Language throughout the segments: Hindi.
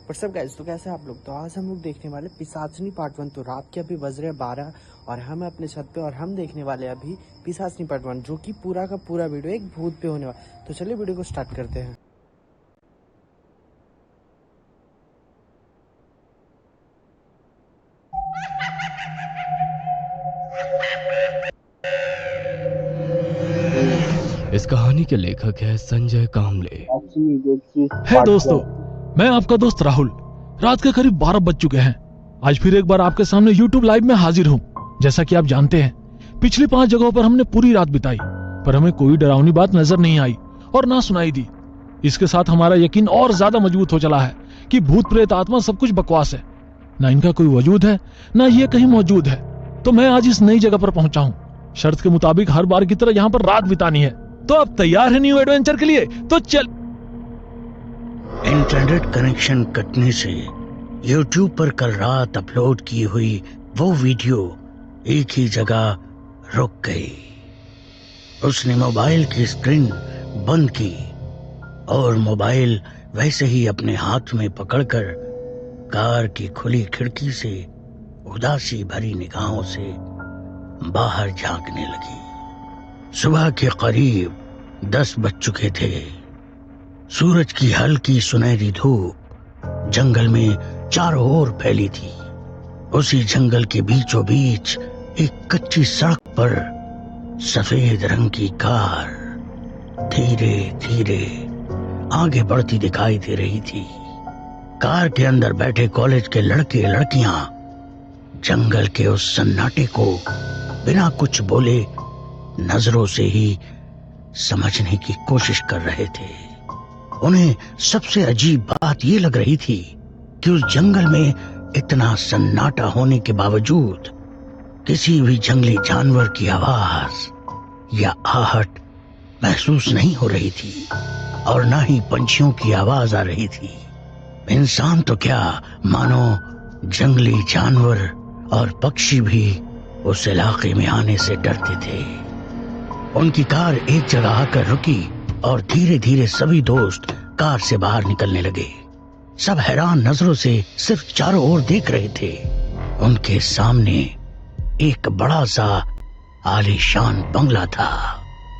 पर सब गाइस, तो कैसे आप लोग? तो आज हम लोग देखने वाले पिशाचनी पार्ट 1। तो रात के अभी बज रहे हैं 12 और हम अपने छत पे और हम देखने वाले अभी पिशाचनी पार्ट 1, जो कि पूरा का पूरा वीडियो एक भूत पे होने वाला। तो चलिए वीडियो को स्टार्ट करते हैं। इस कहानी के लेखक है संजय कामले। है दोस्तों, मैं आपका दोस्त राहुल। रात के करीब 12 बज चुके हैं। आज फिर एक बार आपके सामने YouTube लाइव में हाजिर हूँ। जैसा कि आप जानते हैं, पिछली 5 जगहों पर हमने पूरी रात बिताई, पर हमें कोई डरावनी बात नजर नहीं आई और ना सुनाई दी। इसके साथ हमारा यकीन और ज्यादा मजबूत हो चला है कि भूत प्रेत आत्मा सब कुछ बकवास है। ना इनका कोई वजूद है, ना ये कहीं मौजूद है। तो मैं आज इस नई जगह पर पहुंचा हूँ। शर्त के मुताबिक हर बार की तरह यहाँ पर रात बितानी है। तो आप तैयार हैं न्यू एडवेंचर के लिए? तो चल। इंटरनेट कनेक्शन कटने से YouTube पर कल रात अपलोड की हुई वो वीडियो एक ही जगह रुक गई। उसने मोबाइल की स्क्रीन बंद की और मोबाइल वैसे ही अपने हाथ में पकड़कर कार की खुली खिड़की से उदासी भरी निगाहों से बाहर झांकने लगी। सुबह के करीब 10 बज चुके थे। सूरज की हल्की सुनहरी धूप जंगल में चारों ओर फैली थी। उसी जंगल के बीचों बीच एक कच्ची सड़क पर सफेद रंग की कार धीरे धीरे आगे बढ़ती दिखाई दे रही थी। कार के अंदर बैठे कॉलेज के लड़के लड़कियां जंगल के उस सन्नाटे को बिना कुछ बोले नजरों से ही समझने की कोशिश कर रहे थे। उन्हें सबसे अजीब बात ये लग रही थी कि उस जंगल में इतना सन्नाटा होने के बावजूद किसी भी जंगली जानवर की आवाज या आहट महसूस नहीं हो रही थी और ना ही पंछियों की आवाज आ रही थी। इंसान तो क्या, मानो जंगली जानवर और पक्षी भी उस इलाके में आने से डरते थे। उनकी कार एक जगह आकर रुकी और धीरे धीरे सभी दोस्त कार से बाहर निकलने लगे। सब हैरान नजरों से सिर्फ चारों ओर देख रहे थे। उनके सामने एक बड़ा सा आलीशान बंगला था।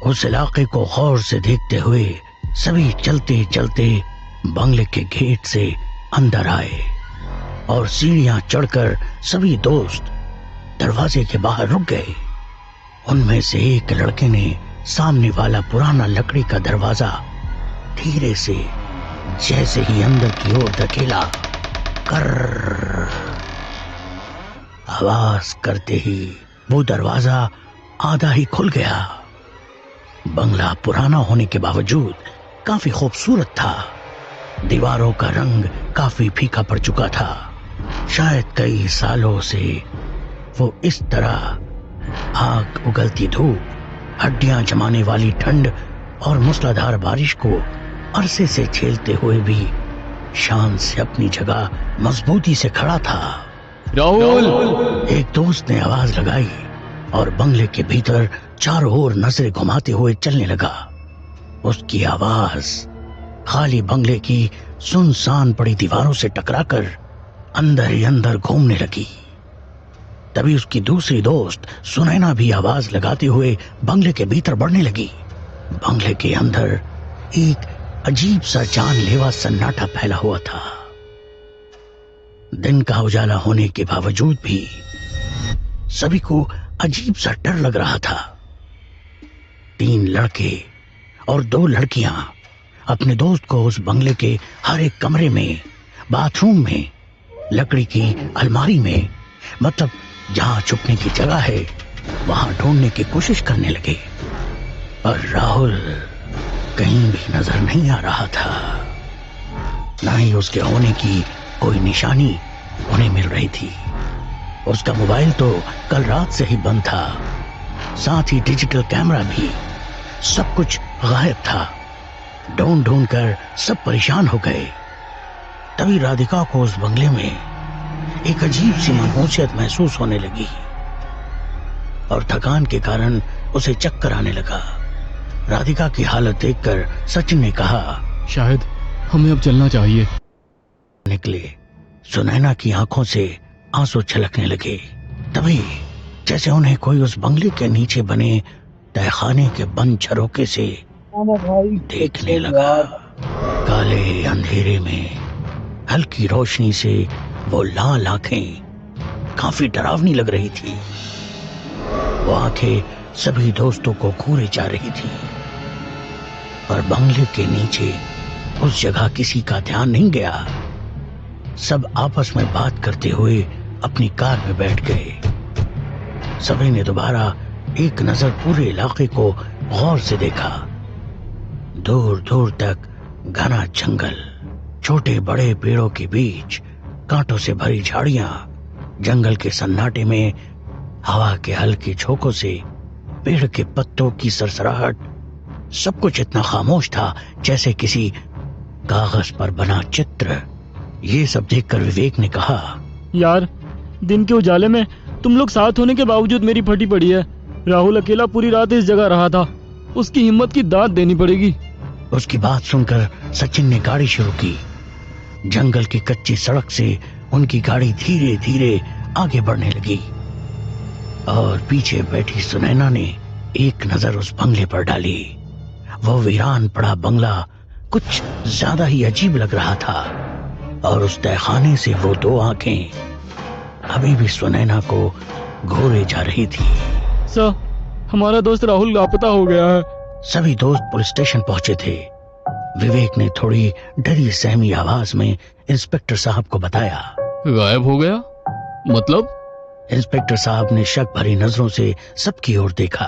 उस इलाके को गौर से देखते हुए सभी चलते चलते बंगले के गेट से अंदर आए और सीढ़ियां चढ़कर सभी दोस्त दरवाजे के बाहर रुक गए। उनमें से एक लड़के ने सामने वाला पुराना लकड़ी का दरवाजा धीरे से जैसे ही अंदर की ओर धकेला, कर आवाज करते ही वो दरवाजा आधा ही खुल गया। बंगला पुराना होने के बावजूद काफी खूबसूरत था। दीवारों का रंग काफी फीका पड़ चुका था। शायद कई सालों से वो इस तरह आग उगलती धूप, हड्डियां जमाने वाली ठंड और मूसलाधार बारिश को अरसे से झेलते हुए भी शान से अपनी जगह मजबूती से खड़ा था। राहुल! एक दोस्त ने आवाज लगाई और बंगले के भीतर चारों ओर नजरें घुमाते हुए चलने लगा। उसकी आवाज खाली बंगले की सुनसान पड़ी दीवारों से टकराकर अंदर ही अंदर घूमने लगी। तभी उसकी दूसरी दोस्त सुनैना भी आवाज लगाते हुए बंगले के भीतर बढ़ने लगी। बंगले के अंदर एक अजीब सा जानलेवा सन्नाटा फैला हुआ था। दिन का उजाला होने के बावजूद भी सभी को अजीब सा डर लग रहा था। 3 लड़के और 2 लड़कियां अपने दोस्त को उस बंगले के हर एक कमरे में, बाथरूम में, लकड़ी की अलमारी में, मतलब जहां छुपने की जगह है, वहां ढूंढने की कोशिश करने लगे। और राहुल कहीं भी नजर नहीं आ रहा था। ना ही उसके होने की कोई निशानी उन्हें मिल रही थी। उसका मोबाइल तो कल रात से ही बंद था, साथ ही डिजिटल कैमरा भी। सब कुछ गायब था। ढूंढ ढूंढ कर सब परेशान हो गए। तभी राधिका को उस बंगले में एक अजीब सी मनहूसियत महसूस होने लगी और थकान के कारण उसे चक्कर आने लगा। राधिका की हालत देखकर सचिन ने कहा, शायद हमें अब चलना चाहिए। ने निकले। सुनैना की आंखों से आंसू छलकने लगे। तभी जैसे उन्हें कोई उस बंगले के नीचे बने तहखाने के बंद झरोके से देखने लगा। काले अंधेरे में हल्की रोशनी से वो लाल आंखें काफी डरावनी लग रही थी। वो आंखें सभी दोस्तों को घूरे जा रही थी। और बंगले के नीचे उस जगह किसी का ध्यान नहीं गया। सब आपस में बात करते हुए अपनी कार में बैठ गए। सभी ने दोबारा एक नजर पूरे इलाके को गौर से देखा। दूर दूर तक घना जंगल, छोटे बड़े पेड़ों के बीच कांटों से भरी झाड़ियां, जंगल के सन्नाटे में हवा के हल्के झोंकों से पेड़ के पत्तों की सरसराहट, सब कुछ इतना खामोश था जैसे किसी कागज पर बना चित्र। ये सब देखकर विवेक ने कहा, यार, दिन के उजाले में तुम लोग साथ होने के बावजूद मेरी फटी पड़ी है। राहुल अकेला पूरी रात इस जगह रहा था, उसकी हिम्मत की दाद देनी पड़ेगी। उसकी बात सुनकर सचिन ने गाड़ी शुरू की। जंगल की कच्ची सड़क से उनकी गाड़ी धीरे धीरे आगे बढ़ने लगी और पीछे बैठी सुनैना ने एक नजर उस बंगले पर डाली। वो वीरान पड़ा बंगला कुछ ज्यादा ही अजीब लग रहा था और उस तहखाने से वो दो आंखें अभी भी सुनैना को घूरे जा रही थी। सर, हमारा दोस्त राहुल लापता हो गया है। सभी दोस्त पुलिस स्टेशन पहुंचे थे। विवेक ने थोड़ी डरी सहमी आवाज में इंस्पेक्टर साहब को बताया। गायब हो गया मतलब? इंस्पेक्टर साहब ने शक भरी नजरों से सबकी ओर देखा।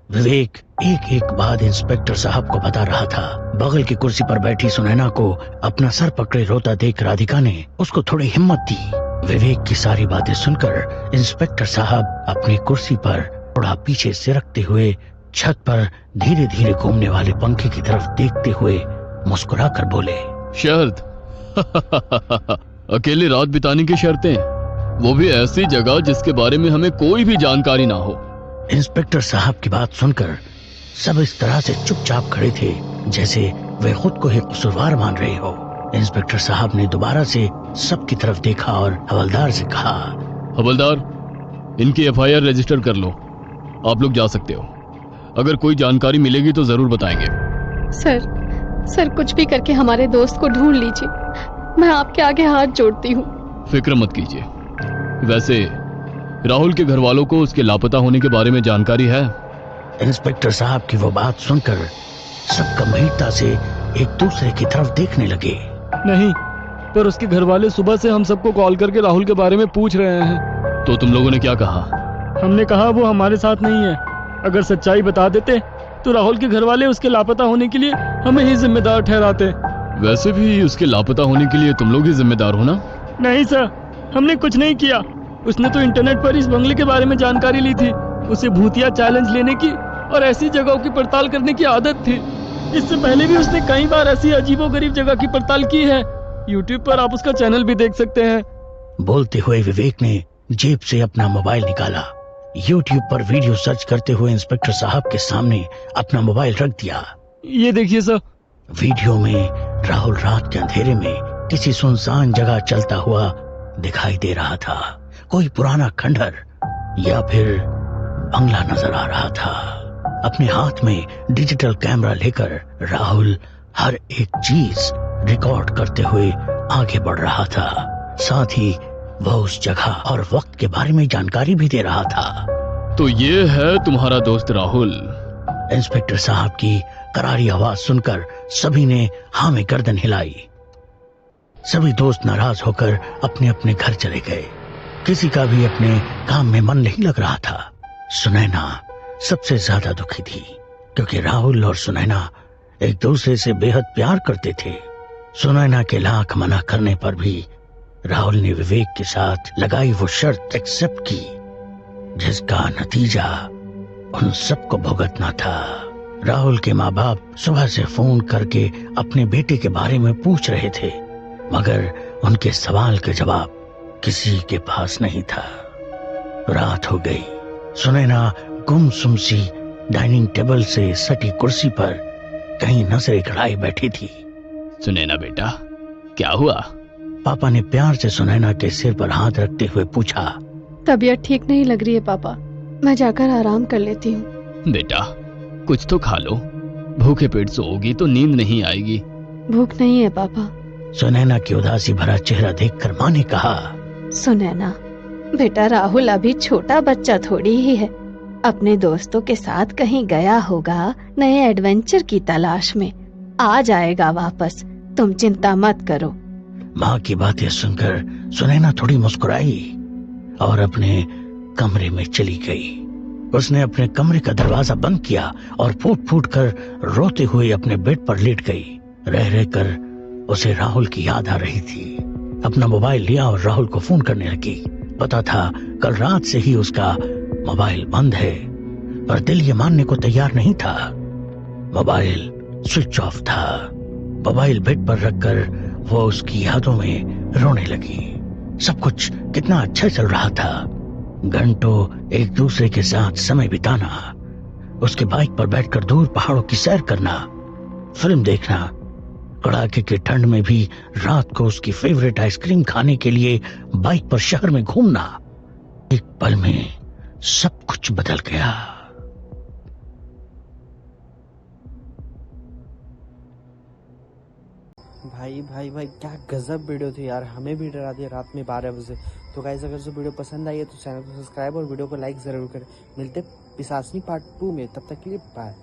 विवेक एक एक बात इंस्पेक्टर साहब को बता रहा था। बगल की कुर्सी पर बैठी सुनैना को अपना सर पकड़े रोता देख राधिका ने उसको थोड़ी हिम्मत दी। विवेक की सारी बातें सुनकर इंस्पेक्टर साहब अपनी कुर्सी पर थोड़ा पीछे सिरकते हुए छत पर धीरे धीरे घूमने वाले पंखे की तरफ देखते हुए मुस्कुराकर बोले, शर्त अकेले रात बिताने की शर्तें, वो भी ऐसी जगह जिसके बारे में हमें कोई भी जानकारी ना हो। इंस्पेक्टर साहब की बात सुनकर सब इस तरह से चुपचाप खड़े थे जैसे वे खुद को ही कसूरवार मान रहे हो। इंस्पेक्टर साहब ने दोबारा से सबकी तरफ देखा और हवलदार से कहा, हवलदार, इनकी एफआईआर रजिस्टर कर लो। आप लोग जा सकते हो। अगर कोई जानकारी मिलेगी तो जरूर बताएंगे। सर, कुछ भी करके हमारे दोस्त को ढूंढ लीजिए। मैं आपके आगे हाथ जोड़ती हूँ। फिक्र मत कीजिए। वैसे राहुल के घर वालों को उसके लापता होने के बारे में जानकारी है? इंस्पेक्टर साहब की वो बात सुनकर सब गंभीरता से एक दूसरे की तरफ देखने लगे। नहीं, पर उसके घर वाले सुबह से हम सबको कॉल करके राहुल के बारे में पूछ रहे हैं। तो तुम लोगों ने क्या कहा? हमने कहा वो हमारे साथ नहीं है। अगर सच्चाई बता देते तो राहुल के घर वाले उसके लापता होने के लिए हमें ही जिम्मेदार ठहराते। वैसे भी उसके लापता होने के लिए तुम लोग ही जिम्मेदार हो ना? नहीं सर, हमने कुछ नहीं किया। उसने तो इंटरनेट पर इस बंगले के बारे में जानकारी ली थी। उसे भूतिया चैलेंज लेने की और ऐसी जगहों की पड़ताल करने की आदत थी। इससे पहले भी उसने कई बार ऐसी अजीबोगरीब जगह की पड़ताल की है। यूट्यूब पर आप उसका चैनल भी देख सकते हैं। बोलते हुए विवेक ने जेब से अपना मोबाइल निकाला। यूट्यूब पर वीडियो सर्च करते हुए इंस्पेक्टर साहब के सामने अपना मोबाइल रख दिया। ये देखिए सर। वीडियो में राहुल रात के अंधेरे में किसी सुनसान जगह चलता हुआ दिखाई दे रहा था। कोई पुराना खंडहर या फिर बंगला नजर आ रहा था। अपने हाथ में डिजिटल कैमरा लेकर राहुल हर एक चीज रिकॉर्ड करते हुए आगे बढ़ रहा था। साथ ही वह उस जगह और वक्त के बारे में जानकारी भी दे रहा था। तो ये है तुम्हारा दोस्त राहुल। इंस्पेक्टर साहब की करारी आवाज सुनकर सभी ने हाँ में गर्दन हिलाई। सभी दोस्त नाराज होकर अपने अपने घर चले गए। किसी का भी अपने काम में मन नहीं लग रहा था। सुनैना सबसे ज्यादा दुखी थी क्योंकि राहुल और सुनैना एक दूसरे से बेहद प्यार करते थे। सुनैना के लाख मना करने पर भी राहुल ने विवेक के साथ लगाई वो शर्त एक्सेप्ट की, जिसका नतीजा उन सबको भुगतना था। राहुल के माँ बाप सुबह से फोन करके अपने बेटे के बारे में पूछ रहे थे, मगर उनके सवाल के जवाब किसी के पास नहीं था। रात हो गई। सुनैना गुमसुम सी डाइनिंग टेबल से सटी कुर्सी पर कहीं नजरें गड़ाए बैठी थी। सुनैना बेटा, क्या हुआ? पापा ने प्यार से सुनैना के सिर पर हाथ रखते हुए पूछा। तबीयत ठीक नहीं लग रही है पापा, मैं जाकर आराम कर लेती हूँ। बेटा कुछ तो खा लो, भूखे पेट सोओगी तो नींद नहीं आएगी। भूख नहीं है पापा। सुनैना की उदासी भरा चेहरा देखकर माँ ने कहा। सुनैना बेटा, राहुल अभी छोटा बच्चा थोड़ी ही है, अपने दोस्तों के साथ कहीं गया होगा नए एडवेंचर की तलाश में, आ जाएगा वापस, तुम चिंता मत करो। माँ की बातें सुनकर सुनैना थोड़ी मुस्कुराई और अपने कमरे में चली गई। उसने अपने कमरे का दरवाजा बंद किया और फूट फूट कर रोते हुए अपने बेड पर लेट गई। रह रहकर उसे राहुल की याद आ रही थी। अपना मोबाइल लिया और राहुल को फोन करने लगी। पता था कल रात से ही उसका मोबाइल बंद है, पर दिल ये मानने को तैयार नहीं था। मोबाइल स्विच ऑफ था। मोबाइल बेड पर रखकर वो उसकी यादों में रोने लगी। सब कुछ कितना अच्छा चल रहा था। घंटों एक दूसरे के साथ समय बिताना, उसके बाइक पर बैठकर दूर पहाड़ों की सैर करना, फिल्म देखना, कड़ाके की ठंड में भी रात को उसकी फेवरेट आइसक्रीम खाने के लिए बाइक पर शहर में घूमना। एक पल में सब कुछ बदल गया। भाई भाई भाई क्या गजब वीडियो थी यार, हमें भी डरा दिया रात में 12 बजे। तो गाइस अगर जो वीडियो पसंद आई है तो चैनल को सब्सक्राइब और वीडियो को लाइक जरूर करें। मिलते पिशाचनी पार्ट 2 में, तब तक के लिए बाय।